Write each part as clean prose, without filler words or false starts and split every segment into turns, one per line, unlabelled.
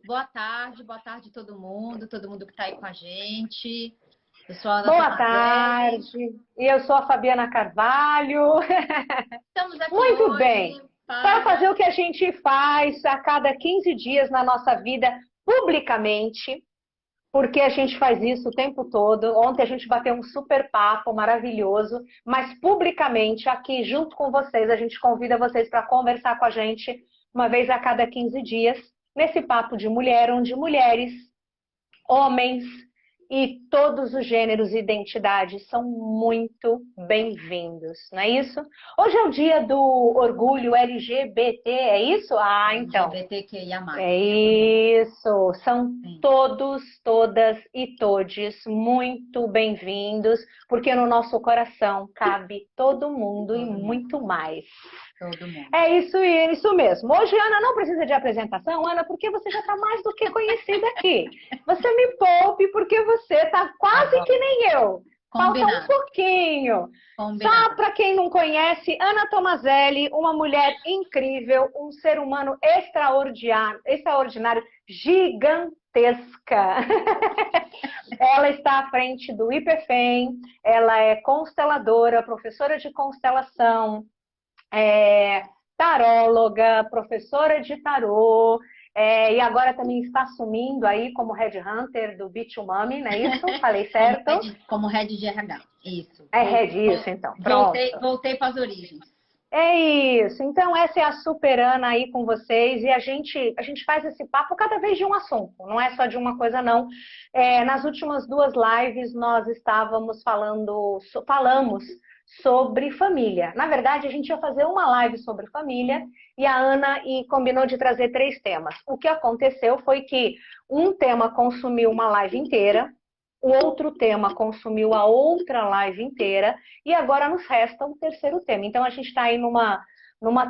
boa tarde todo mundo que está aí com a gente. Eu sou a Ana
Boa
Tomazelli.
tarde, e eu sou a Fabiana Carvalho.
Estamos aqui
Muito bem,
hoje
para
para...
fazer o que a gente faz a cada 15 dias na nossa vida, publicamente, porque a gente faz isso o tempo todo. Ontem a gente bateu um super papo maravilhoso, mas publicamente, aqui junto com vocês, a gente convida vocês para conversar com a gente uma vez a cada 15 dias, nesse papo de mulher, onde mulheres, homens e todos os gêneros e identidades são muito bem-vindos, não é isso? Hoje é o dia do orgulho LGBT, é isso? Ah, então.
LGBTQIA+.
É isso. São
Sim.
todos, todas e todes muito bem-vindos, porque no nosso coração cabe todo mundo e muito mais.
Todo mundo.
É isso mesmo. Hoje, Ana, não precisa de apresentação, Ana, porque você já está mais do que conhecida aqui. Você me poupe, porque você está quase que nem eu. Falta um pouquinho. Só para quem não conhece, Ana Tomazelli, uma mulher incrível, um ser humano extraordinário, gigantesca. Ela está à frente do IPFEM, ela é consteladora, professora de constelação, taróloga, professora de tarô, e agora também está assumindo aí como Head Hunter do Bitumami, não é isso? Falei certo?
Como Head de RH, isso.
É Head isso, então. Pronto.
Voltei para as origens.
É isso. Então, essa é a Super Ana aí com vocês, e a gente faz esse papo cada vez de um assunto, não é só de uma coisa, não. Nas últimas 2 lives, nós falamos sobre família. Na verdade, a gente ia fazer uma live sobre família, e a Ana combinou de trazer 3 temas. O que aconteceu foi que um tema consumiu uma live inteira, o outro tema consumiu a outra live inteira, e agora nos resta o terceiro tema. Então, a gente está aí numa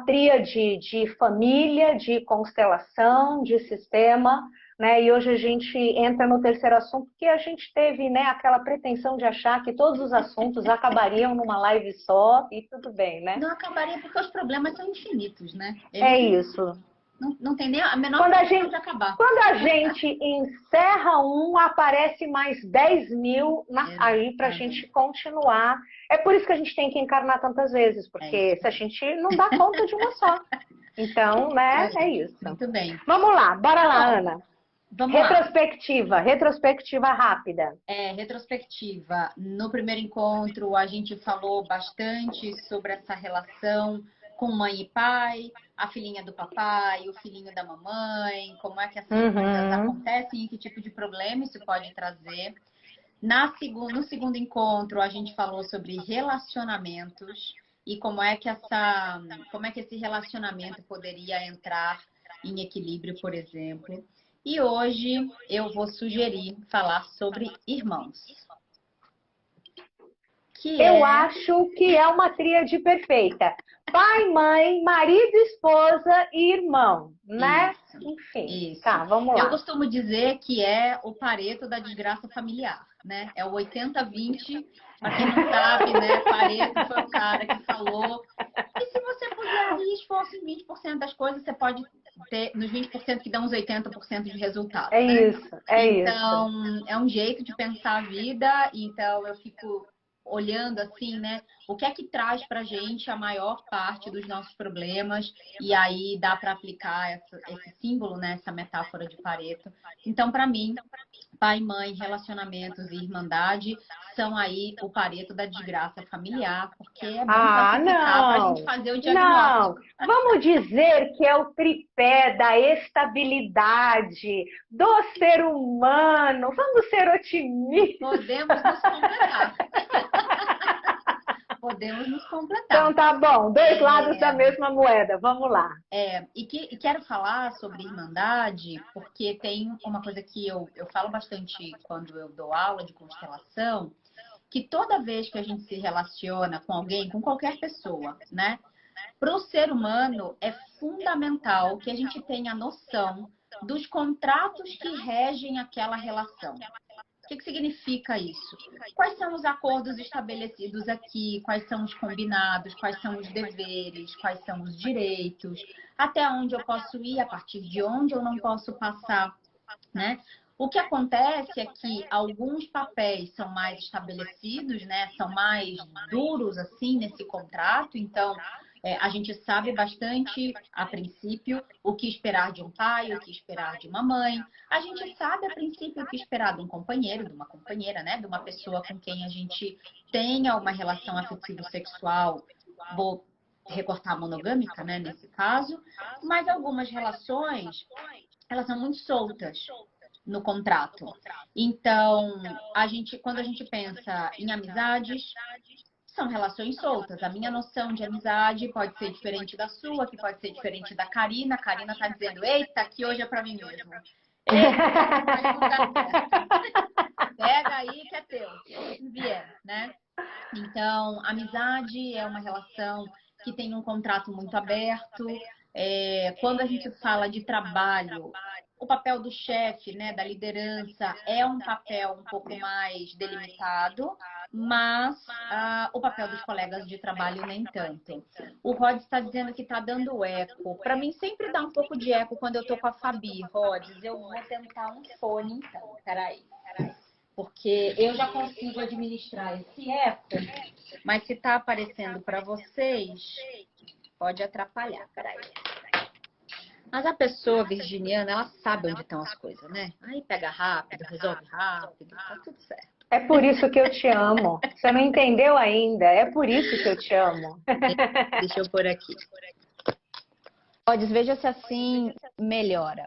tríade de família, de constelação, de sistema, né? E hoje a gente entra no terceiro assunto, porque a gente teve, né, aquela pretensão de achar que todos os assuntos acabariam numa live só, e tudo bem, né?
Não acabaria porque os problemas são infinitos, né?
É isso.
Não tem nem a menor condição de acabar.
Quando a gente encerra um, aparece mais 10.000 aí para a gente continuar. É por isso que a gente tem que encarnar tantas vezes, porque se a gente não dá conta de uma só. Então, né, é isso.
Muito bem.
Vamos lá, bora lá, Ana.
Vamos
retrospectiva rápida.
Retrospectiva. No primeiro encontro, a gente falou bastante sobre essa relação com mãe e pai, a filhinha do papai, o filhinho da mamãe, como é que essas coisas acontecem e que tipo de problema isso pode trazer. No segundo encontro, a gente falou sobre relacionamentos e como é que esse relacionamento poderia entrar em equilíbrio, por exemplo. E hoje eu vou sugerir falar sobre irmãos.
Eu acho que é uma tríade perfeita. Pai, mãe, marido, esposa e irmão, né?
Isso,
enfim,
isso.
Tá, vamos lá.
Eu costumo dizer que é o Pareto da desgraça familiar, né? É o 80-20, para quem não sabe, né? Pareto foi o cara que falou que se você puser ali esforço em 20% das coisas, você pode ter nos 20% que dão uns 80% de resultado.
É
né?
isso,
Então, é um jeito de pensar a vida, então eu fico olhando assim, né? O que é que traz pra gente a maior parte dos nossos problemas, e aí dá para aplicar esse símbolo, né? Essa metáfora de Pareto. Então, para mim, pai, mãe, relacionamentos e irmandade são aí o Pareto da desgraça familiar, porque é bom classificar para a gente fazer o diagnóstico.
Não, vamos dizer que é o tripé da estabilidade do ser humano. Vamos ser otimistas.
Podemos nos completar. Podemos nos completar.
Então tá bom, 2 lados da mesma moeda, vamos lá.
E quero falar sobre irmandade, porque tem uma coisa que eu falo bastante quando eu dou aula de constelação, que toda vez que a gente se relaciona com alguém, com qualquer pessoa, né? Para o ser humano é fundamental que a gente tenha noção dos contratos que regem aquela relação. O que significa isso? Quais são os acordos estabelecidos aqui? Quais são os combinados? Quais são os deveres? Quais são os direitos? Até onde eu posso ir? A partir de onde eu não posso passar? né? O que acontece é que alguns papéis são mais estabelecidos, né? São mais duros, assim, nesse contrato. Então, a gente sabe bastante, a princípio, o que esperar de um pai, o que esperar de uma mãe. A gente sabe, a princípio, o que esperar de um companheiro, de uma companheira, né? De uma pessoa com quem a gente tenha uma relação afetivo-sexual, vou recortar monogâmica, né? Nesse caso. Mas algumas relações, elas são muito soltas no contrato. Então, quando a gente pensa em amizades, são relações soltas. A minha noção de amizade pode ser diferente da sua, que pode ser diferente da Karina. A Karina tá dizendo, eita, que hoje é para mim mesmo. Pega aí que é teu, se vier, né? Então, amizade é uma relação que tem um contrato muito aberto. Quando a gente fala de trabalho, o papel do chefe, né, da liderança, é um papel um pouco mais delimitado, mas o papel dos colegas de trabalho nem tanto. O Rod está dizendo que está dando eco. Para mim sempre dá um pouco de eco quando eu estou com a Fabi. Rods, eu vou tentar um fone então. Peraí. Porque eu já consigo administrar esse eco, mas se está aparecendo para vocês, pode atrapalhar. Peraí. Mas a pessoa virginiana, ela sabe onde estão as coisas, né? Aí pega rápido, resolve rápido, tá tudo certo.
É por isso que eu te amo. Você não entendeu ainda? É por isso que eu te amo.
Deixa eu pôr aqui. Pode, veja se assim melhora.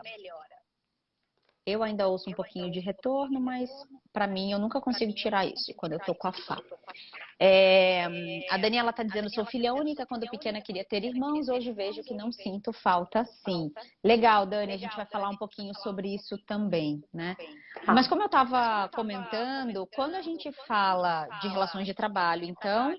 Eu ainda ouço um pouquinho de retorno, mas para mim eu nunca consigo tirar isso quando eu tô com a Fá. A Daniela está dizendo, sou filha única, quando pequena queria ter irmãos, hoje vejo que não sinto falta sim. Legal, Dani, a gente vai falar um pouquinho sobre isso também, né? Mas como eu estava comentando, quando a gente fala de relações de trabalho, então,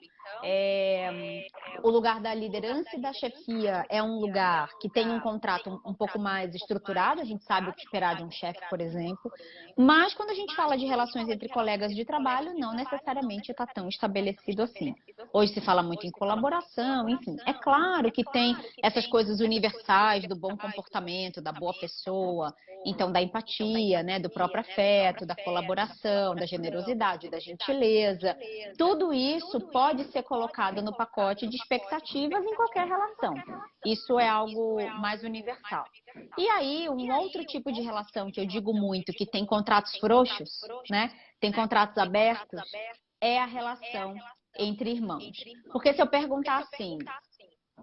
o lugar da liderança e da chefia é um lugar que tem um contrato um pouco mais estruturado, a gente sabe o que esperar de um chefe, por exemplo, mas quando a gente fala de relações entre colegas de trabalho, não necessariamente está tão estabelecido assim. Hoje se fala muito em colaboração, enfim. É claro que tem essas coisas universais do bom comportamento, da boa pessoa, então da empatia, né, do próprio afeto, da colaboração, da generosidade, da gentileza. Tudo isso pode ser colocado no pacote de expectativas em qualquer relação. Isso é algo mais universal. E aí, um outro tipo de relação que eu digo muito, que tem contratos frouxos, né? Tem contratos abertos, é a relação entre irmãos. Porque se eu perguntar assim,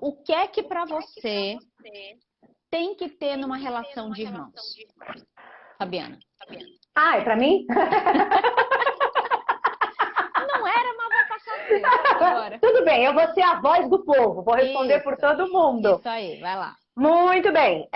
o que é que para você tem que ter numa relação de irmãos? Fabiana.
Ah, é para mim?
Não era, mas vai passar agora.
Tudo bem, eu vou ser a voz do povo, vou responder
Isso,
por todo mundo.
Isso aí, vai lá.
Muito bem.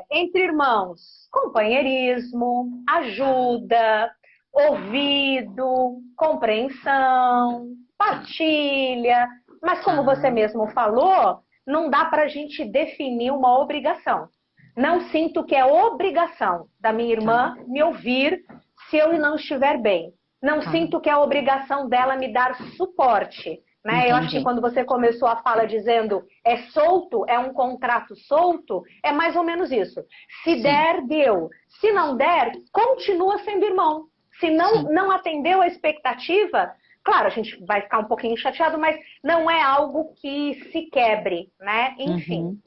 Entre irmãos, companheirismo, ajuda, ouvido, compreensão, partilha. Mas como você mesmo falou, não dá para a gente definir uma obrigação. Não sinto que é obrigação da minha irmã me ouvir se eu não estiver bem. Não sinto que é obrigação dela me dar suporte. Né? Eu acho que quando você começou a fala dizendo é solto, é um contrato solto, é mais ou menos isso. Se der, deu. Se não der, continua sendo irmão. Se não atendeu a expectativa, claro, a gente vai ficar um pouquinho chateado, mas não é algo que se quebre, né? Enfim.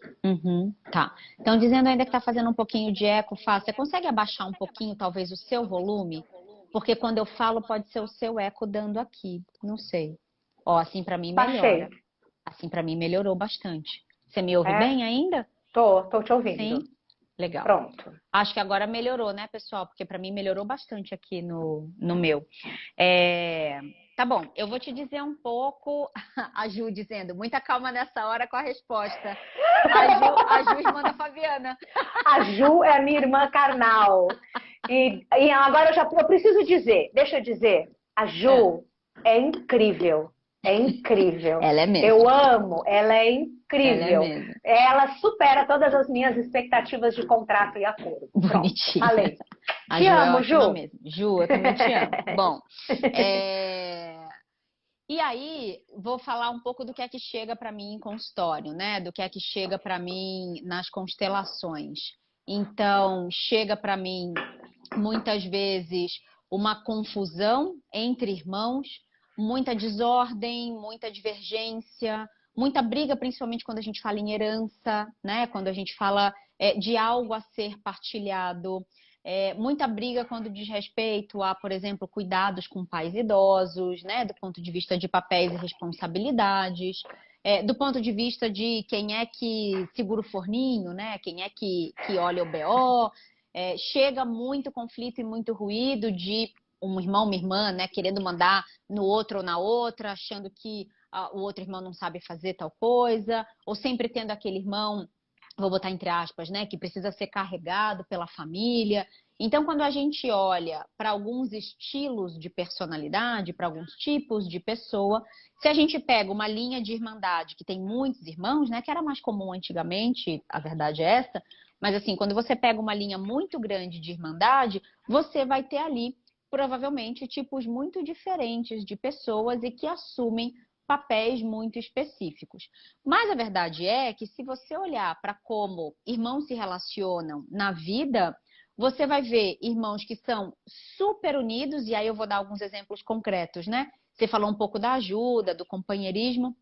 Tá. Então, dizendo ainda que está fazendo um pouquinho de eco, Fá, você consegue abaixar um pouquinho, talvez, o seu volume? Porque quando eu falo, pode ser o seu eco dando aqui. Não sei. Ó, assim para mim melhora.
Baixei.
Assim para mim melhorou bastante. Você me ouve bem ainda?
Tô te ouvindo.
Sim? Legal.
Pronto.
Acho que agora melhorou, né, pessoal? Porque para mim melhorou bastante aqui no meu. Tá bom, eu vou te dizer um pouco, a Ju dizendo, muita calma nessa hora com a resposta. A Ju irmã da Fabiana.
A Ju é a minha irmã carnal. E agora eu preciso dizer, deixa eu dizer, a Ju é incrível. É incrível.
Ela é mesmo.
Eu amo, ela é incrível.
Ela é mesmo.
Ela supera todas as minhas expectativas de contrato e acordo.
Bonitinha.
Falei.
A
Te
Ju
amo,
é
Ju.
mesmo. Ju, eu também te amo. Bom, e aí vou falar um pouco do que é que chega para mim em consultório, né? Do que é que chega para mim nas constelações. Então, chega para mim muitas vezes uma confusão entre irmãos, muita desordem, muita divergência, muita briga, principalmente quando a gente fala em herança, né? Quando a gente fala de algo a ser partilhado. Muita briga quando diz respeito a, por exemplo, cuidados com pais idosos, né? Do ponto de vista de papéis e responsabilidades. Do ponto de vista de quem é que segura o forninho, né? Quem é que olha o BO. Chega muito conflito e muito ruído de um irmão, uma irmã, né? Querendo mandar no outro ou na outra, achando que o outro irmão não sabe fazer tal coisa, ou sempre tendo aquele irmão, vou botar entre aspas, né? Que precisa ser carregado pela família. Então, quando a gente olha para alguns estilos de personalidade, para alguns tipos de pessoa, se a gente pega uma linha de irmandade que tem muitos irmãos, né, que era mais comum antigamente, a verdade é essa, mas assim, quando você pega uma linha muito grande de irmandade, você vai ter ali provavelmente tipos muito diferentes de pessoas e que assumem papéis muito específicos. Mas a verdade é que se você olhar para como irmãos se relacionam na vida, você vai ver irmãos que são super unidos, e aí eu vou dar alguns exemplos concretos, né? Você falou um pouco da ajuda, do companheirismo.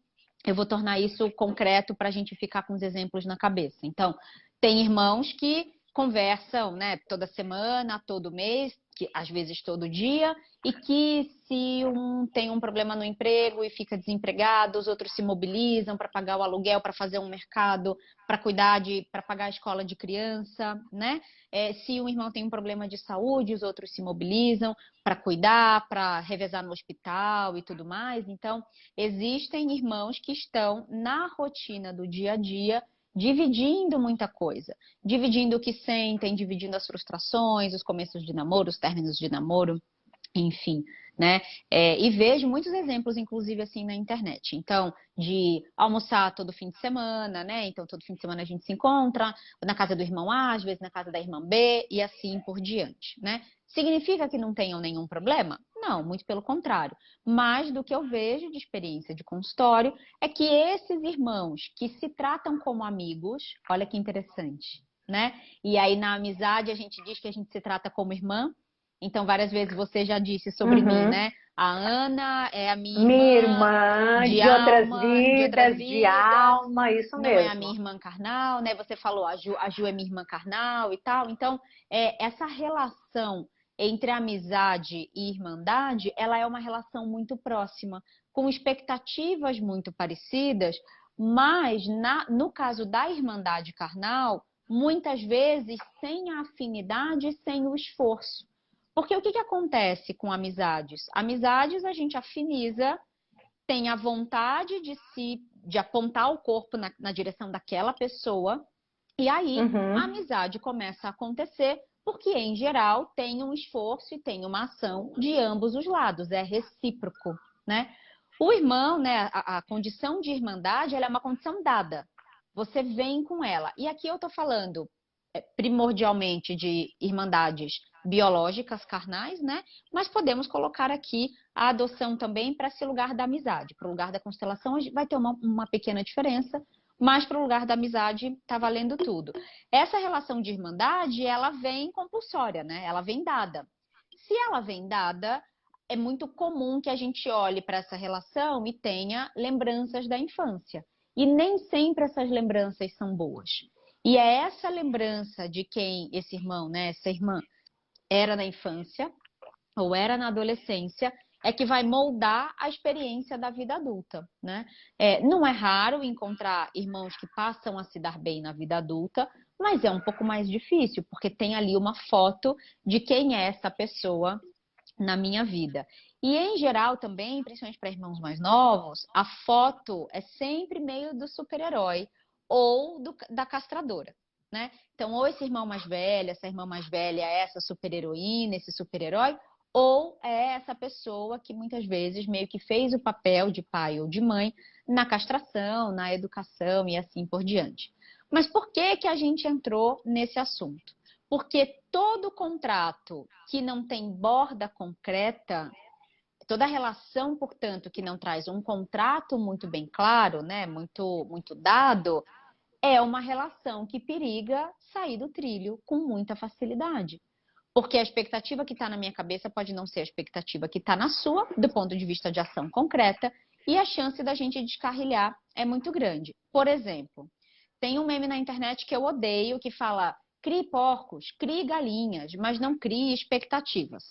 Eu vou tornar isso concreto para a gente ficar com os exemplos na cabeça. Então, tem irmãos que conversam, né, toda semana, todo mês, que às vezes todo dia, e que se um tem um problema no emprego e fica desempregado, os outros se mobilizam para pagar o aluguel, para fazer um mercado, para para pagar a escola de criança, né? Se um irmão tem um problema de saúde, os outros se mobilizam para cuidar, para revezar no hospital e tudo mais. Então, existem irmãos que estão na rotina do dia a dia, dividindo muita coisa, dividindo o que sentem, dividindo as frustrações, os começos de namoro, os términos de namoro, enfim, né? E vejo muitos exemplos, inclusive, assim, na internet. Então, de almoçar todo fim de semana, né? Então, todo fim de semana a gente se encontra na casa do irmão A, às vezes na casa da irmã B, e assim por diante, né? Significa que não tenham nenhum problema? Não, muito pelo contrário. Mas do que eu vejo de experiência de consultório é que esses irmãos que se tratam como amigos, olha que interessante, né? E aí na amizade a gente diz que a gente se trata como irmã. Então, várias vezes você já disse sobre mim,
Uhum.
né? A Ana é a minha
Minha
irmã
irmã,
de
de outras
outras
vidas,
vidas,
isso
não é a minha
mesmo.
irmã carnal, né? Você falou, a Ju é minha irmã carnal e tal. Então, essa relação entre amizade e irmandade, ela é uma relação muito próxima, com expectativas muito parecidas, mas no caso da irmandade carnal, muitas vezes sem a afinidade e sem o esforço. Porque o que acontece com amizades? Amizades a gente afiniza, tem a vontade de apontar o corpo na direção daquela pessoa, e aí a
Uhum.
amizade começa a acontecer, porque em geral tem um esforço e tem uma ação de ambos os lados, é recíproco, né? O irmão, né, a condição de irmandade, ela é uma condição dada. Você vem com ela. E aqui eu estou falando primordialmente de irmandades biológicas, carnais, né? Mas podemos colocar aqui a adoção também para esse lugar da amizade. Para o lugar da constelação vai ter uma pequena diferença, mas para o lugar da amizade está valendo tudo. Essa relação de irmandade, ela vem compulsória, né? Ela vem dada. Se ela vem dada, é muito comum que a gente olhe para essa relação e tenha lembranças da infância. E nem sempre essas lembranças são boas. E é essa lembrança de quem esse irmão, né, essa irmã, era na infância ou era na adolescência, é que vai moldar a experiência da vida adulta, né? Não é raro encontrar irmãos que passam a se dar bem na vida adulta, mas é um pouco mais difícil, porque tem ali uma foto de quem é essa pessoa na minha vida. E em geral também, principalmente para irmãos mais novos, a foto é sempre meio do super-herói ou da castradora, né? Então, ou esse irmão mais velho, essa irmã mais velha é essa super-heroína, esse super-herói, ou é essa pessoa que muitas vezes meio que fez o papel de pai ou de mãe na castração, na educação e assim por diante. Mas por que que a gente entrou nesse assunto? Porque todo contrato que não tem borda concreta, toda relação, portanto, que não traz um contrato muito bem claro, né, muito dado, é uma relação que periga sair do trilho com muita facilidade. Porque a expectativa que está na minha cabeça pode não ser a expectativa que está na sua, do ponto de vista de ação concreta, e a chance da gente descarrilhar é muito grande. Por exemplo, tem um meme na internet que eu odeio, que fala: crie porcos, crie galinhas, mas não crie expectativas.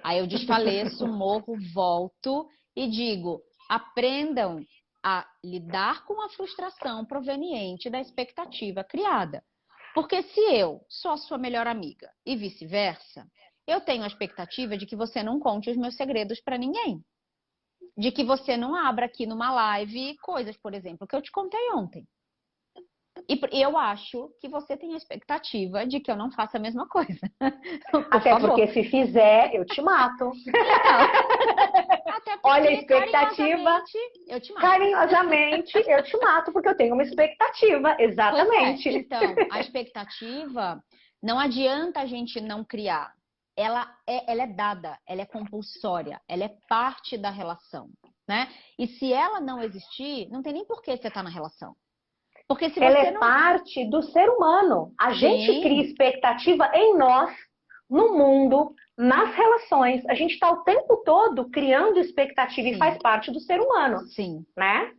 Aí eu desfaleço, morro, volto e digo: aprendam a lidar com a frustração proveniente da expectativa criada. Porque se eu sou a sua melhor amiga e vice-versa, eu tenho a expectativa de que você não conte os meus segredos para ninguém. De que você não abra aqui numa live coisas, por exemplo, que eu te contei ontem. E eu acho que você tem a expectativa de que eu não faça a mesma coisa.
Até porque se fizer, eu te mato.
Até porque,
olha a expectativa,
eu te mato.
Carinhosamente, eu te mato, porque eu tenho uma expectativa, exatamente.
Pois é. Então, a expectativa, não adianta a gente não criar. Ela é dada, ela é compulsória, ela é parte da relação, né? E se ela não existir, não tem nem por que você estar na relação. Porque se
ela
você
é
não...
parte do ser humano. A gente cria expectativa em nós, no mundo, nas relações. A gente está o tempo todo criando expectativa e faz parte do ser humano.
Sim.
Né?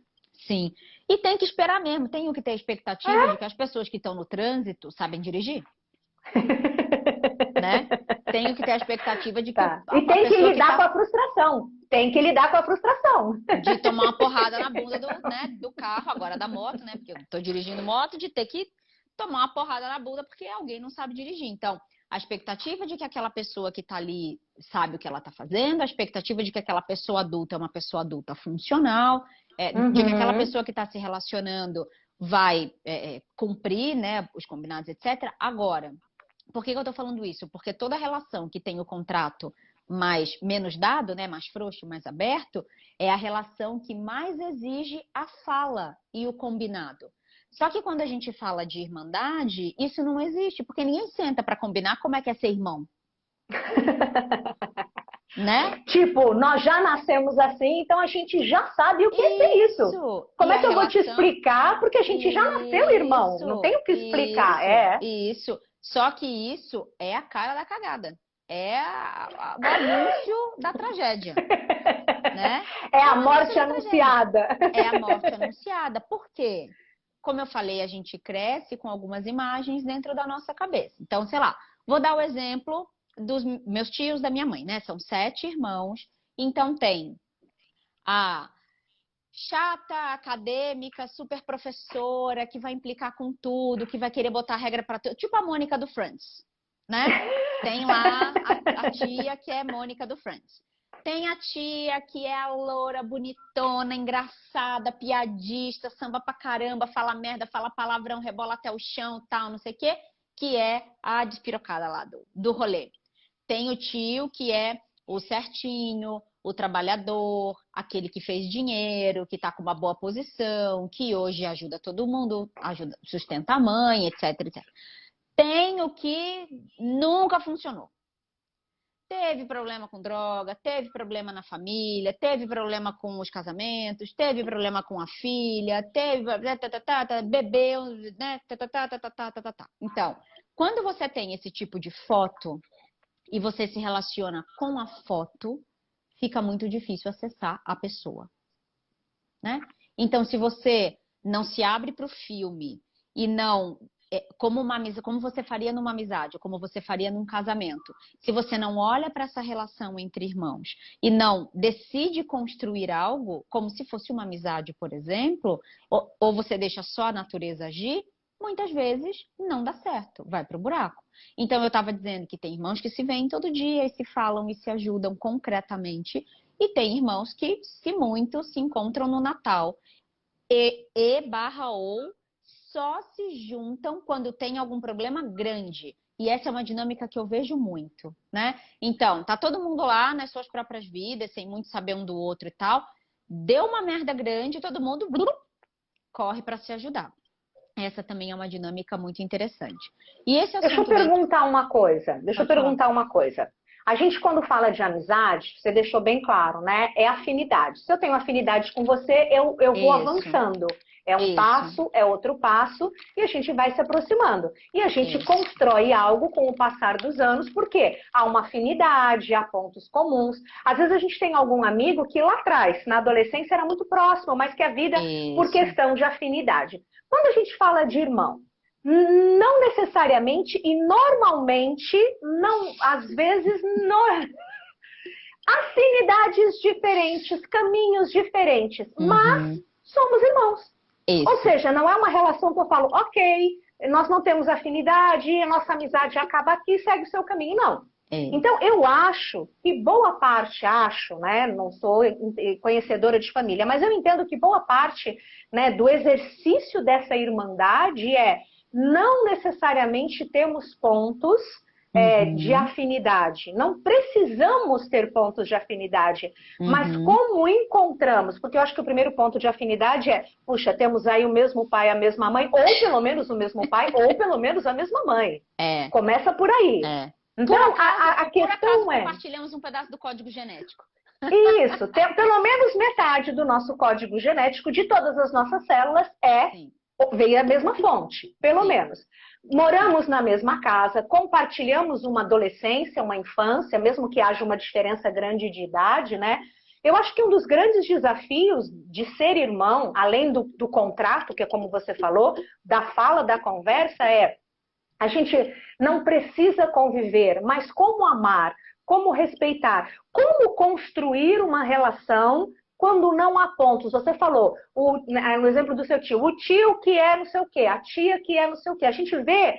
Sim. E tem que esperar mesmo. Tem que ter expectativa de que as pessoas que estão no trânsito sabem dirigir. Né? Tenho que ter a expectativa de que
E tem que lidar com a frustração. Tem que lidar com a frustração.
De tomar uma porrada na bunda do carro, agora da moto, né? Porque eu tô dirigindo moto, de ter que tomar uma porrada na bunda porque alguém não sabe dirigir. Então, a expectativa de que aquela pessoa que tá ali sabe o que ela tá fazendo, a expectativa de que aquela pessoa adulta é uma pessoa adulta funcional, de que aquela pessoa que está se relacionando vai cumprir, né, os combinados, etc. Agora, por que eu tô falando isso? Porque toda relação que tem o contrato menos dado, né, mais frouxo, mais aberto, é a relação que mais exige a fala e o combinado. Só que quando a gente fala de irmandade, isso não existe, porque ninguém senta para combinar como é que é ser irmão. Né?
Tipo, nós já nascemos assim, então a gente já sabe o que é ser isso. Como é que eu vou te explicar? Porque a gente já nasceu, irmão. Não tem o que explicar.
Isso. Só que isso é a cara da cagada. É o anúncio da tragédia. Né?
É a morte anunciada.
É a morte anunciada. Por quê? Como eu falei, a gente cresce com algumas imagens dentro da nossa cabeça. Então, sei lá, vou dar o exemplo dos meus tios da minha mãe, né? São 7 irmãos. Então, tem a chata, acadêmica, super professora, que vai implicar com tudo, que vai querer botar regra para tudo. Tipo a Mônica do Friends, né? Tem lá a tia que é Mônica do Friends. Tem a tia que é a loura, bonitona, engraçada, piadista, samba pra caramba, fala merda, fala palavrão, rebola até o chão, tal, não sei o quê, que é a despirocada lá do rolê. Tem o tio que é o certinho, o trabalhador, aquele que fez dinheiro, que tá com uma boa posição, que hoje ajuda todo mundo, sustenta a mãe, etc, etc. Tem o que nunca funcionou. Teve problema com droga, teve problema na família, teve problema com os casamentos, teve problema com a filha, bebeu, né? Então, quando você tem esse tipo de foto e você se relaciona com a foto, fica muito difícil acessar a pessoa, né? Então, se você não se abre para o filme e não... como você faria numa amizade, ou como você faria num casamento. Se você não olha para essa relação entre irmãos e não decide construir algo, como se fosse uma amizade, por exemplo, ou você deixa só a natureza agir, muitas vezes não dá certo, vai para o buraco. Então, eu estava dizendo que tem irmãos que se veem todo dia e se falam e se ajudam concretamente, e tem irmãos que, se muito, se encontram no Natal ou só se juntam quando tem algum problema grande. E essa é uma dinâmica que eu vejo muito, né? Então, tá todo mundo lá nas suas próprias vidas, sem muito saber um do outro e tal. Deu uma merda grande, todo mundo corre para se ajudar. Essa também é uma dinâmica muito interessante. E esse
Deixa eu perguntar uma coisa. A gente, quando fala de amizade, você deixou bem claro, né? É afinidade. Se eu tenho afinidade com você, eu vou avançando. É um
Isso.
passo, é outro passo, e a gente vai se aproximando. E a gente
Isso.
constrói algo com o passar dos anos, porque há uma afinidade, há pontos comuns. Às vezes a gente tem algum amigo que lá atrás, na adolescência, era muito próximo, mas que a vida, por
Isso.
questão de afinidade. Quando a gente fala de irmão, não necessariamente e normalmente, não, às vezes, não, afinidades diferentes, caminhos diferentes, mas
Uhum.
somos irmãos. Ou
Isso.
seja, não é uma relação que eu falo, ok, nós não temos afinidade, a nossa amizade acaba aqui, segue o seu caminho. Não.
É.
Então, eu acho que boa parte, né, não sou conhecedora de família, mas eu entendo que boa parte, né, do exercício dessa irmandade é não necessariamente temos pontos de
Uhum.
afinidade. Não precisamos ter pontos de afinidade, mas
Uhum.
como encontramos? Porque eu acho que o primeiro ponto de afinidade é, puxa, temos aí o mesmo pai, a mesma mãe, ou pelo menos o mesmo pai, ou pelo menos a mesma mãe.
É.
Começa por aí.
É.
Então, a
Por acaso
questão é,
compartilhamos um pedaço do código genético.
isso, pelo menos metade do nosso código genético de todas as nossas células
Sim.
veio da mesma fonte, pelo
Sim.
menos. Moramos na mesma casa, compartilhamos uma adolescência, uma infância, mesmo que haja uma diferença grande de idade, né? Eu acho que um dos grandes desafios de ser irmão, além do contrato, que é como você falou, da fala, da conversa, é a gente não precisa conviver, mas como amar, como respeitar, como construir uma relação quando não há pontos. Você falou, no exemplo do seu tio, o tio que é não sei o quê, a tia que é não sei o quê. A gente vê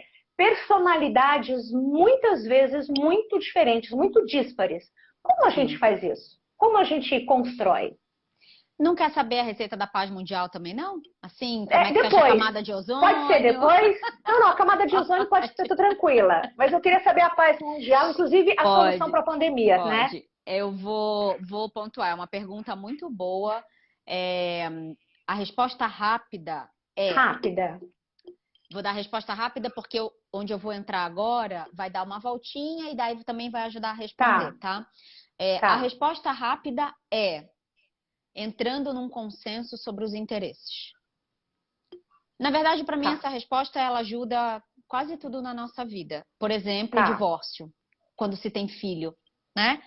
personalidades muitas vezes muito diferentes, muito díspares. Como a gente
Sim.
faz isso? Como a gente constrói?
Não quer saber a receita da paz mundial também, não? Assim, como é que fecha a
Depois.
camada de
Pode ser
ozônio?
depois? Não, a camada de ozônio pode ser tranquila. Mas eu queria saber a paz mundial, inclusive a solução
Pode,
para a pandemia, né?
pode. Eu vou pontuar. É uma pergunta muito boa. É, a resposta rápida é.
Rápida.
Vou dar a resposta rápida porque onde eu vou entrar agora vai dar uma voltinha e daí também vai ajudar a responder,
Tá,
tá? A
tá,
resposta rápida é entrando num consenso sobre os interesses. Na verdade, para mim,
tá,
essa resposta ela ajuda quase tudo na nossa vida. Por exemplo, o
tá.
divórcio, quando se tem filho, né?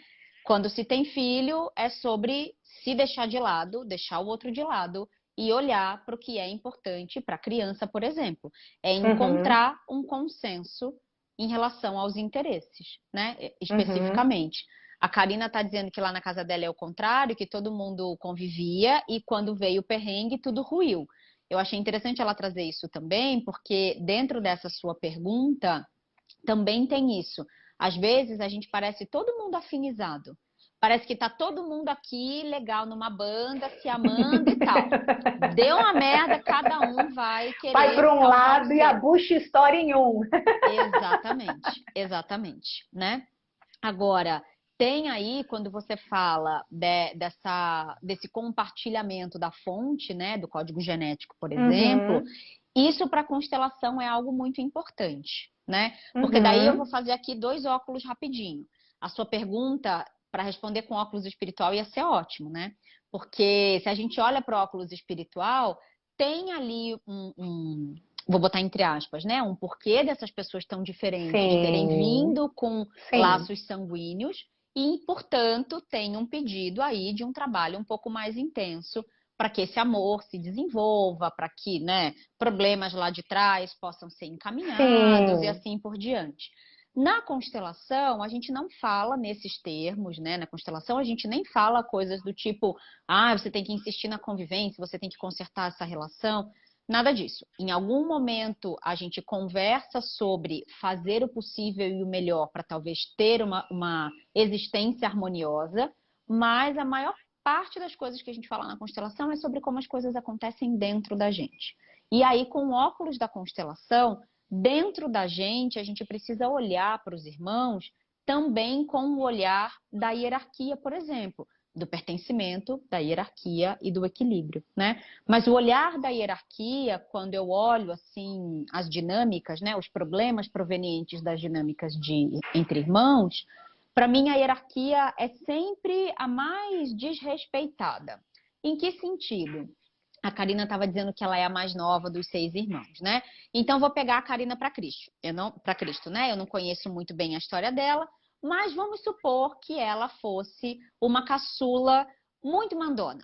Quando se tem filho, é sobre se deixar de lado, deixar o outro de lado e olhar para o que é importante para a criança, por exemplo. É
Uhum,
encontrar um consenso em relação aos interesses, né?
uhum.
Especificamente. A Karina está dizendo que lá na casa dela é o contrário, que todo mundo convivia e quando veio o perrengue, tudo ruiu. Eu achei interessante ela trazer isso também, porque dentro dessa sua pergunta também tem isso. Às vezes a gente parece todo mundo afinizado. Parece que tá todo mundo aqui legal numa banda, se amando e tal. Deu uma merda, cada um vai
Vai
querer
para um
salvar o
lado e a
seu.
bucha estoura em um.
Exatamente, exatamente, né? Agora, tem aí, quando você fala desse compartilhamento da fonte, né, do código genético, por exemplo,
Uhum,
isso para constelação é algo muito importante, né? Porque daí eu vou
uhum.
fazer aqui dois óculos rapidinho. A sua pergunta, para responder com óculos espiritual, ia ser ótimo, né? Porque se a gente olha para o óculos espiritual, tem ali vou botar entre aspas, né? Um porquê dessas pessoas tão diferentes terem
Sim,
vindo com
sim,
laços sanguíneos e, portanto, tem um pedido aí de um trabalho um pouco mais intenso para que esse amor se desenvolva, para que, né, problemas lá de trás possam ser encaminhados e
sim.
assim por diante. Na constelação, a gente não fala nesses termos, né? Na constelação, a gente nem fala coisas do tipo, você tem que insistir na convivência, você tem que consertar essa relação. Nada disso. Em algum momento a gente conversa sobre fazer o possível e o melhor para talvez ter uma existência harmoniosa, mas a maior parte das coisas que a gente fala na constelação é sobre como as coisas acontecem dentro da gente. E aí, com o óculos da constelação, dentro da gente, a gente precisa olhar para os irmãos também com o olhar da hierarquia, por exemplo, do pertencimento, da hierarquia e do equilíbrio, né? Mas o olhar da hierarquia, quando eu olho assim as dinâmicas, né, os problemas provenientes das dinâmicas entre irmãos, para mim a hierarquia é sempre a mais desrespeitada. Em que sentido? A Karina estava dizendo que ela é a mais nova dos 6 irmãos, né? Então, vou pegar a Karina para Cristo. Para Cristo, né? Eu não conheço muito bem a história dela, mas vamos supor que ela fosse uma caçula muito mandona.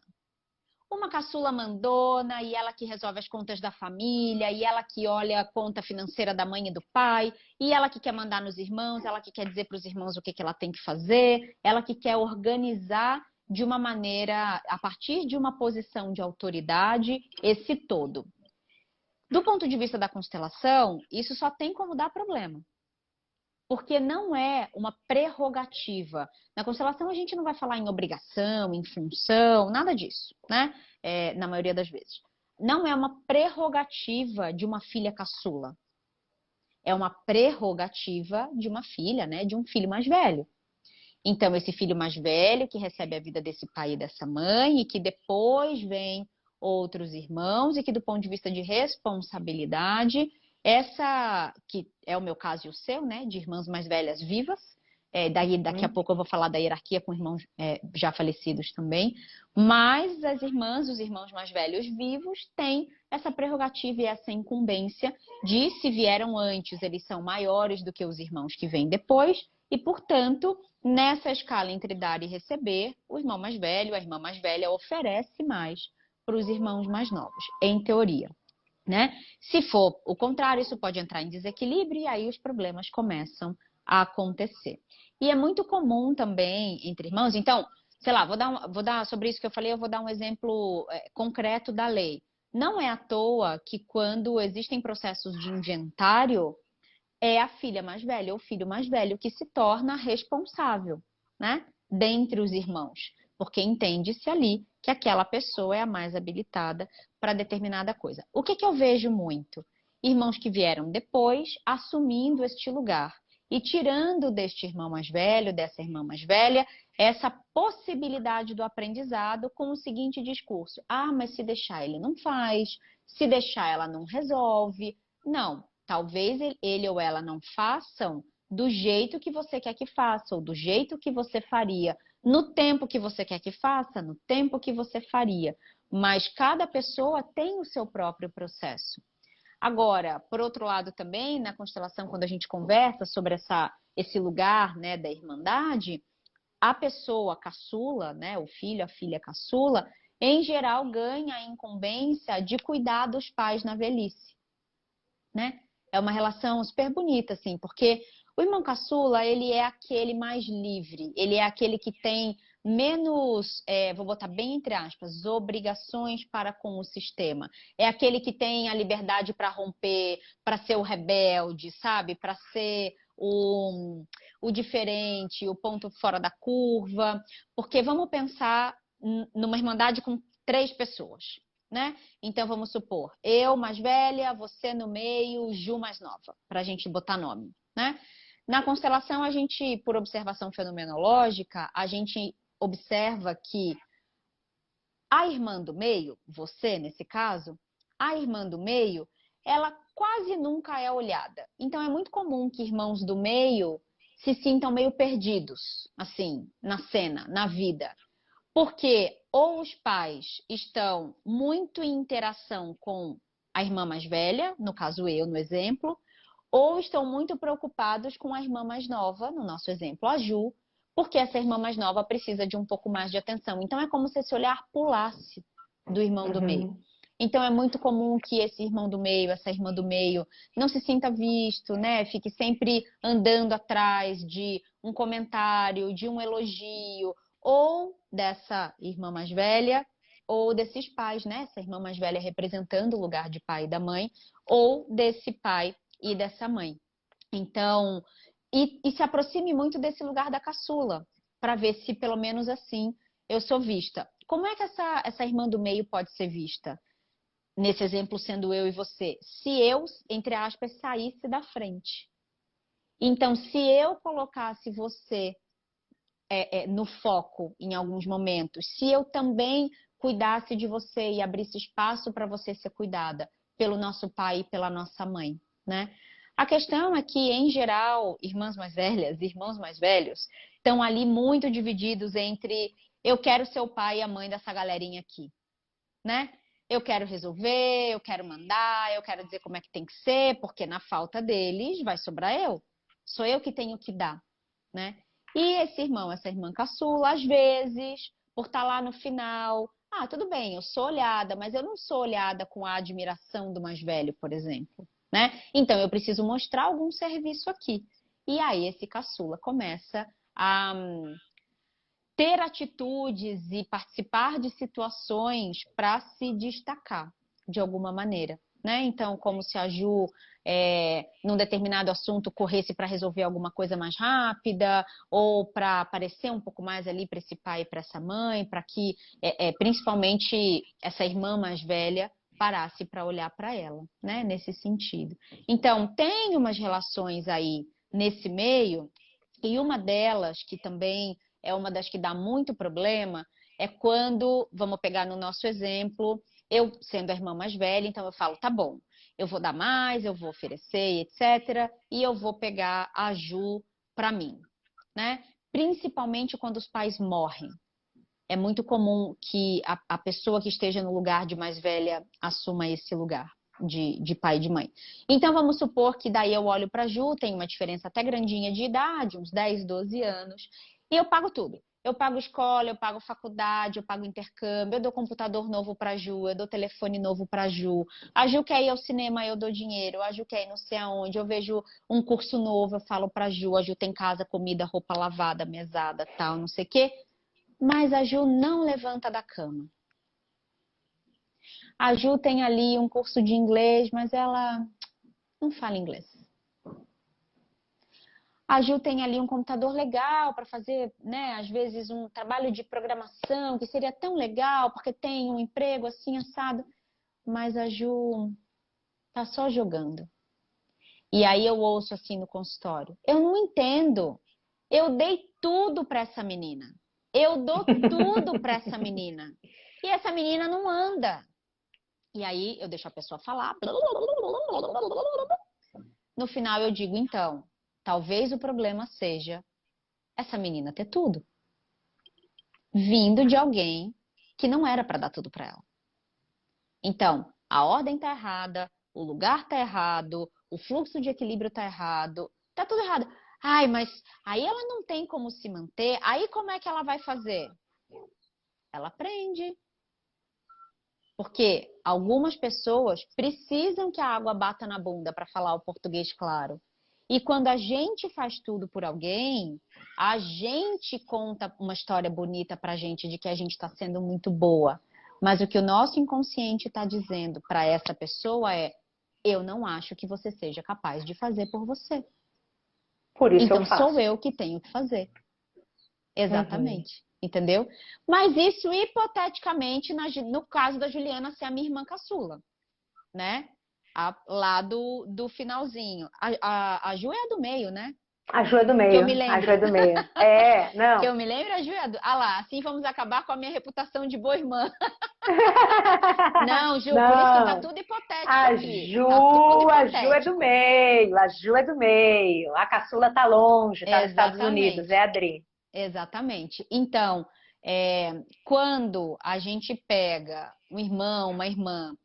Uma caçula mandona, e ela que resolve as contas da família, e ela que olha a conta financeira da mãe e do pai, e ela que quer mandar nos irmãos, ela que quer dizer para os irmãos o que ela tem que fazer, ela que quer organizar de uma maneira, a partir de uma posição de autoridade, esse todo. Do ponto de vista da constelação, isso só tem como dar problema. Porque não é uma prerrogativa. Na constelação, a gente não vai falar em obrigação, em função, nada disso, né? Na maioria das vezes. Não é uma prerrogativa de uma filha caçula. É uma prerrogativa de uma filha, né? De um filho mais velho. Então, esse filho mais velho que recebe a vida desse pai e dessa mãe, e que depois vem outros irmãos, e que do ponto de vista de responsabilidade, essa, que é o meu caso e o seu, né, de irmãs mais velhas vivas, daqui a pouco eu vou falar da hierarquia com irmãos já falecidos também, mas as irmãs, os irmãos mais velhos vivos têm essa prerrogativa e essa incumbência de, se vieram antes, eles são maiores do que os irmãos que vêm depois, e, portanto, nessa escala entre dar e receber, o irmão mais velho, a irmã mais velha oferece mais para os irmãos mais novos, em teoria, né? Se for o contrário, isso pode entrar em desequilíbrio e aí os problemas começam a acontecer. E é muito comum também entre irmãos. Então, sei lá, vou dar sobre isso que eu falei, eu vou dar um exemplo concreto da lei. Não é à toa que quando existem processos de inventário, é a filha mais velha ou o filho mais velho que se torna responsável, né? Dentre os irmãos, porque entende-se ali que aquela pessoa é a mais habilitada para determinada coisa. O que eu vejo muito? Irmãos que vieram depois assumindo este lugar e tirando deste irmão mais velho, dessa irmã mais velha, essa possibilidade do aprendizado com o seguinte discurso: ah, mas se deixar ele não faz, se deixar ela não resolve. Não. Talvez ele ou ela não façam do jeito que você quer que faça, ou do jeito que você faria, no tempo que você quer que faça, no tempo que você faria. Mas cada pessoa tem o seu próprio processo. Agora, por outro lado também, na constelação, quando a gente conversa sobre esse lugar, né, da irmandade, a pessoa caçula, né, o filho, a filha caçula, em geral ganha a incumbência de cuidar dos pais na velhice, né? É uma relação super bonita, assim, porque o irmão caçula, ele é aquele mais livre, ele é aquele que tem menos, vou botar bem entre aspas, obrigações para com o sistema. É aquele que tem a liberdade para romper, para ser o rebelde, sabe? Para ser o diferente, o ponto fora da curva. Porque vamos pensar numa irmandade com 3 pessoas, né? Então, vamos supor, eu mais velha, você no meio, Ju mais nova, para a gente botar nome, né? Na constelação, a gente, por observação fenomenológica, a gente observa que a irmã do meio, você nesse caso, a irmã do meio, ela quase nunca é olhada. Então, é muito comum que irmãos do meio se sintam meio perdidos, assim, na cena, na vida. Porque ou os pais estão muito em interação com a irmã mais velha, no caso eu, no exemplo, ou estão muito preocupados com a irmã mais nova, no nosso exemplo, a Ju, porque essa irmã mais nova precisa de um pouco mais de atenção. Então é como se esse olhar pulasse do irmão do meio. Então é muito comum que esse irmão do meio, essa irmã do meio, não se sinta visto, né? Fique sempre andando atrás de um comentário, de um elogio, ou dessa irmã mais velha, ou desses pais, né? Essa irmã mais velha representando o lugar de pai e da mãe, ou desse pai e dessa mãe. Então, e se aproxime muito desse lugar da caçula, para ver se pelo menos assim eu sou vista. Como é que essa irmã do meio pode ser vista? Nesse exemplo, sendo eu e você. Se eu, entre aspas, saísse da frente. Então, se eu colocasse você no foco em alguns momentos, se eu também cuidasse de você e abrisse espaço para você ser cuidada pelo nosso pai e pela nossa mãe, né? A questão é que, em geral, irmãs mais velhas, irmãos mais velhos, estão ali muito divididos entre eu quero ser o pai e a mãe dessa galerinha aqui, né? eu quero resolver, eu quero mandar, eu quero dizer como é que tem que ser, porque na falta deles vai sobrar eu. Sou eu que tenho que dar, né? E esse irmão, essa irmã caçula, às vezes, por estar lá no final, tudo bem, eu sou olhada, mas eu não sou olhada com a admiração do mais velho, por exemplo, né? Então eu preciso mostrar algum serviço aqui. E aí esse caçula começa a ter atitudes e participar de situações para se destacar de alguma maneira, né? Então, como se a Ju, num determinado assunto, corresse para resolver alguma coisa mais rápida, ou para aparecer um pouco mais ali para esse pai e para essa mãe, para que, principalmente, essa irmã mais velha parasse para olhar para ela, né? Nesse sentido. Então, tem umas relações aí nesse meio, e uma delas, que também é uma das que dá muito problema, é quando, vamos pegar no nosso exemplo, eu sendo a irmã mais velha, então eu falo, tá bom, eu vou dar mais, eu vou oferecer, etc. E eu vou pegar a Ju para mim, né? Principalmente quando os pais morrem. É muito comum que a pessoa que esteja no lugar de mais velha assuma esse lugar de pai e de mãe. Então, vamos supor que daí eu olho para a Ju, tem uma diferença até grandinha de idade, uns 10, 12 anos, e eu pago tudo. Eu pago escola, eu pago faculdade, eu pago intercâmbio, eu dou computador novo para a Ju, eu dou telefone novo para a Ju. A Ju quer ir ao cinema, eu dou dinheiro. A Ju quer ir não sei aonde. Eu vejo um curso novo, eu falo para a Ju tem casa, comida, roupa lavada, mesada, tal, não sei o quê. Mas a Ju não levanta da cama. A Ju tem ali um curso de inglês, mas ela não fala inglês. A Ju tem ali um computador legal para fazer, né, às vezes um trabalho de programação que seria tão legal, porque tem um emprego assim assado, mas a Ju tá só jogando. E aí eu ouço assim no consultório: eu não entendo. Eu dei tudo para essa menina. Eu dou tudo para essa menina. E essa menina não anda. E aí eu deixo a pessoa falar. No final eu digo, então, talvez o problema seja essa menina ter tudo, vindo de alguém que não era para dar tudo para ela. Então, a ordem tá errada, o lugar tá errado, o fluxo de equilíbrio tá errado, tá tudo errado. Ai, mas aí ela não tem como se manter, aí como é que ela vai fazer? Ela aprende. Porque algumas pessoas precisam que a água bata na bunda para falar o português claro. E quando a gente faz tudo por alguém, a gente conta uma história bonita para a gente de que a gente está sendo muito boa. Mas o que o nosso inconsciente está dizendo para essa pessoa é: eu não acho que você seja capaz de fazer por você.
Por isso
Então
eu faço.
sou eu que tenho que fazer. Exatamente. Entendeu? Mas isso hipoteticamente no caso da Juliana ser a minha irmã caçula, né? Lá do finalzinho. A Ju é a do meio, né?
A Ju é do
Que eu
meio.
me
A
lembro.
Ju é do meio. É, não.
Que eu me lembro, a Ju é a do... Ah lá, assim vamos acabar com a minha reputação de boa irmã. Não, Ju, por isso que tá
Não.
tudo hipotético
A
aqui. Tá tudo
Ju é do
hipotético.
meio. A Ju é do meio. A caçula tá longe, tá nos Estados Unidos. É
Exatamente.
a Adri.
Exatamente. Então, quando a gente pega um irmão, uma irmã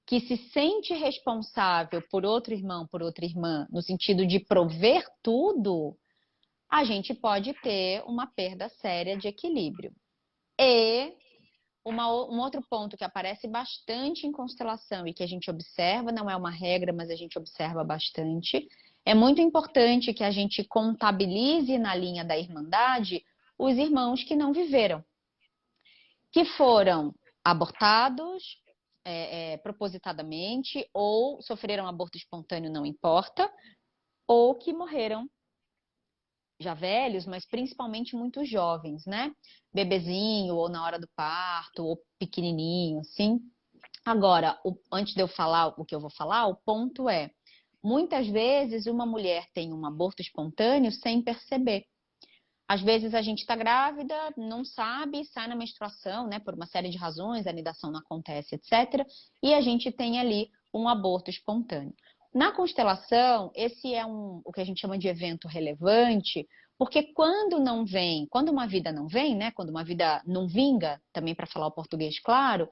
que se sente responsável por outro irmão, por outra irmã, no sentido de prover tudo, a gente pode ter uma perda séria de equilíbrio. E um outro ponto que aparece bastante em constelação e que a gente observa, não é uma regra, mas a gente observa bastante, é muito importante que a gente contabilize na linha da irmandade os irmãos que não viveram, que foram abortados propositadamente ou sofreram aborto espontâneo, não importa, ou que morreram já velhos, mas principalmente muito jovens, né? Bebezinho, ou na hora do parto, ou pequenininho, assim. Agora, antes de eu falar o que eu vou falar, o ponto é: muitas vezes uma mulher tem um aborto espontâneo sem perceber. Às vezes a gente está grávida, não sabe, sai na menstruação, né? Por uma série de razões, a anidação não acontece, etc. E a gente tem ali um aborto espontâneo. Na constelação, esse é o que a gente chama de evento relevante, porque quando não vem, quando uma vida não vem, né? Quando uma vida não vinga, também para falar o português claro,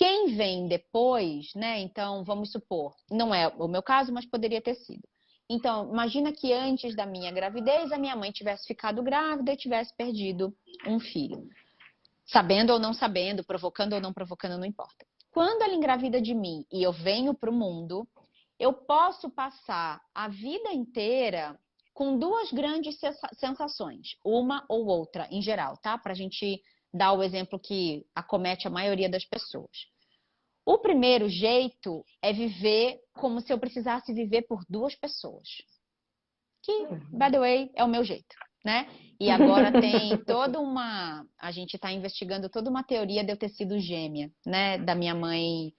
Quem vem depois, né? Então, vamos supor, não é o meu caso, mas poderia ter sido. Então, imagina que antes da minha gravidez, a minha mãe tivesse ficado grávida e tivesse perdido um filho. Sabendo ou não sabendo, provocando ou não provocando, não importa. Quando ela engravida de mim e eu venho para o mundo, eu posso passar a vida inteira com duas grandes sensações, uma ou outra, em geral, tá? Para a gente dar o exemplo que acomete a maioria das pessoas. O primeiro jeito é viver como se eu precisasse viver por duas pessoas. Que, by the way, é o meu jeito, né? E agora tem toda uma... A gente está investigando toda uma teoria de eu ter sido gêmea, né? Da minha mãe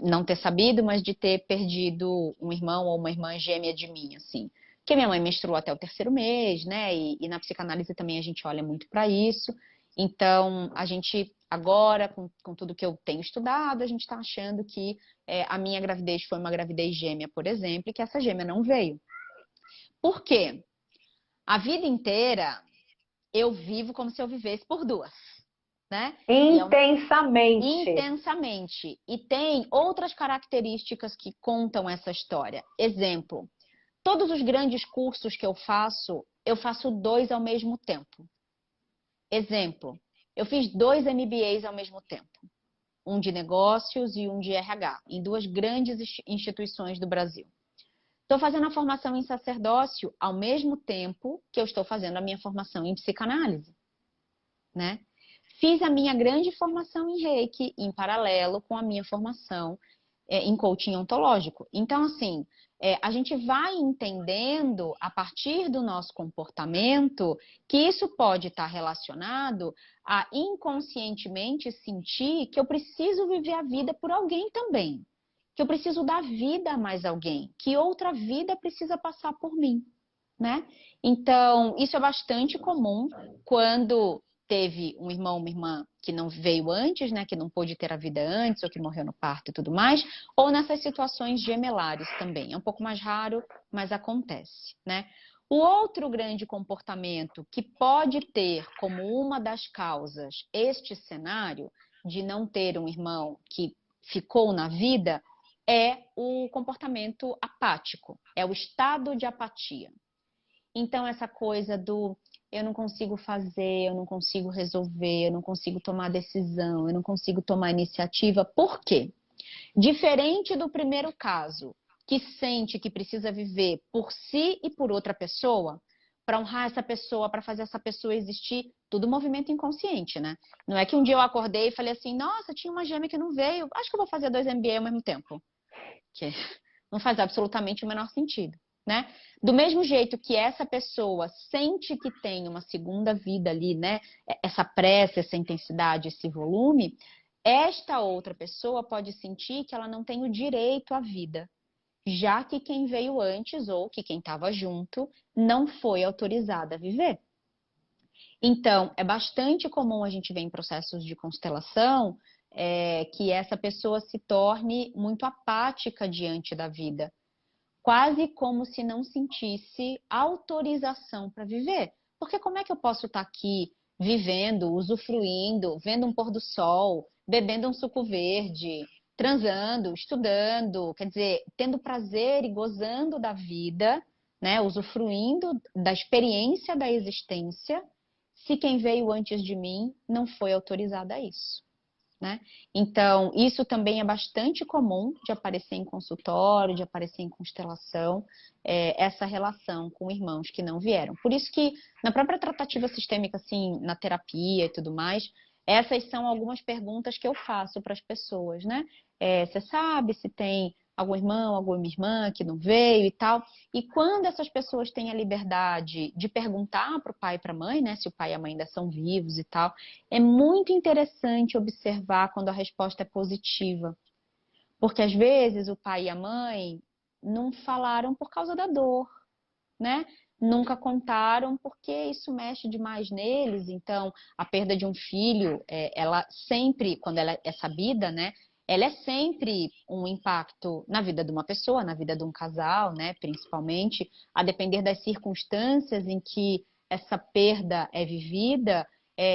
não ter sabido, mas de ter perdido um irmão ou uma irmã gêmea de mim, assim. Porque minha mãe menstruou até o terceiro mês, né? E na psicanálise também a gente olha muito para isso. Então, a gente agora, com tudo que eu tenho estudado, a gente está achando que a minha gravidez foi uma gravidez gêmea, por exemplo, e que essa gêmea não veio. Por quê? A vida inteira eu vivo como se eu vivesse por duas, né?
Intensamente.
Intensamente. E tem outras características que contam essa história. Exemplo, todos os grandes cursos que eu faço dois ao mesmo tempo. Exemplo, eu fiz 2 MBAs ao mesmo tempo. Um de negócios e um de RH, em 2 grandes instituições do Brasil. Estou fazendo a formação em sacerdócio ao mesmo tempo que eu estou fazendo a minha formação em psicanálise, né? Fiz a minha grande formação em Reiki em paralelo com a minha formação em coaching ontológico. Então, assim, a gente vai entendendo a partir do nosso comportamento que isso pode estar relacionado a inconscientemente sentir que eu preciso viver a vida por alguém também. Que eu preciso dar vida a mais alguém, que outra vida precisa passar por mim, né? Então, isso é bastante comum quando teve um irmão, uma irmã que não veio antes, né? Que não pôde ter a vida antes, ou que morreu no parto e tudo mais, ou nessas situações gemelares também. É um pouco mais raro, mas acontece, né? O outro grande comportamento que pode ter como uma das causas este cenário de não ter um irmão que ficou na vida é o comportamento apático, é o estado de apatia. Então, essa coisa do eu não consigo fazer, eu não consigo resolver, eu não consigo tomar decisão, eu não consigo tomar iniciativa. Por quê? Diferente do primeiro caso, que sente que precisa viver por si e por outra pessoa, para honrar essa pessoa, para fazer essa pessoa existir, tudo movimento inconsciente, né? Não é que um dia eu acordei e falei assim, nossa, tinha uma gêmea que não veio, acho que eu vou fazer 2 MBA ao mesmo tempo. Que não faz absolutamente o menor sentido, né? Do mesmo jeito que essa pessoa sente que tem uma segunda vida ali, né? Essa pressa, essa intensidade, esse volume, esta outra pessoa pode sentir que ela não tem o direito à vida, já que quem veio antes ou que quem estava junto não foi autorizada a viver. Então, é bastante comum a gente ver em processos de constelação que essa pessoa se torne muito apática diante da vida, quase como se não sentisse autorização para viver. Porque como é que eu posso estar aqui vivendo, usufruindo, vendo um pôr do sol, bebendo um suco verde, transando, estudando, quer dizer, tendo prazer e gozando da vida, né, usufruindo da experiência da existência, se quem veio antes de mim não foi autorizada a isso, né? Então, isso também é bastante comum de aparecer em consultório, de aparecer em constelação, essa relação com irmãos que não vieram. Por isso que, na própria tratativa sistêmica, assim, na terapia e tudo mais, essas são algumas perguntas que eu faço para as pessoas, né? Você sabe se tem algum irmão, alguma irmã que não veio e tal? E quando essas pessoas têm a liberdade de perguntar para o pai e para a mãe, né? Se o pai e a mãe ainda são vivos e tal, é muito interessante observar quando a resposta é positiva. Porque às vezes o pai e a mãe não falaram por causa da dor, né? Nunca contaram porque isso mexe demais neles. Então, a perda de um filho, ela sempre, quando ela é sabida, né? Ela é sempre um impacto na vida de uma pessoa, na vida de um casal, né? Principalmente, a depender das circunstâncias em que essa perda é vivida,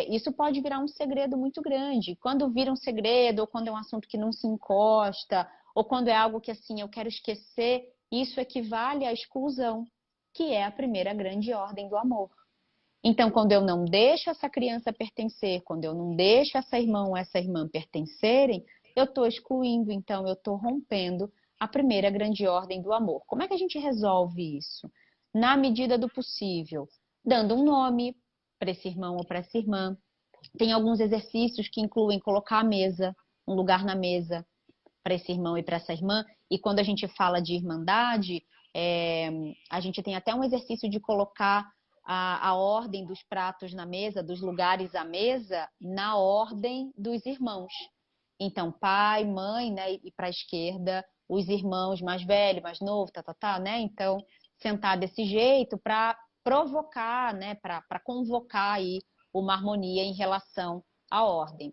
isso pode virar um segredo muito grande. Quando vira um segredo, ou quando é um assunto que não se encosta, ou quando é algo que assim eu quero esquecer, isso equivale à exclusão, que é a primeira grande ordem do amor. Então, quando eu não deixo essa criança pertencer, quando eu não deixo essa irmã ou essa irmã pertencerem, eu estou excluindo, então eu estou rompendo a primeira grande ordem do amor. Como é que a gente resolve isso? Na medida do possível, dando um nome para esse irmão ou para essa irmã. Tem alguns exercícios que incluem colocar a mesa, um lugar na mesa para esse irmão e para essa irmã. E quando a gente fala de irmandade, a gente tem até um exercício de colocar a ordem dos pratos na mesa, dos lugares à mesa, na ordem dos irmãos. Então, pai, mãe, né? E para a esquerda, os irmãos mais velho, mais novo, né? Então, sentar desse jeito para provocar, né? Para convocar aí uma harmonia em relação à ordem.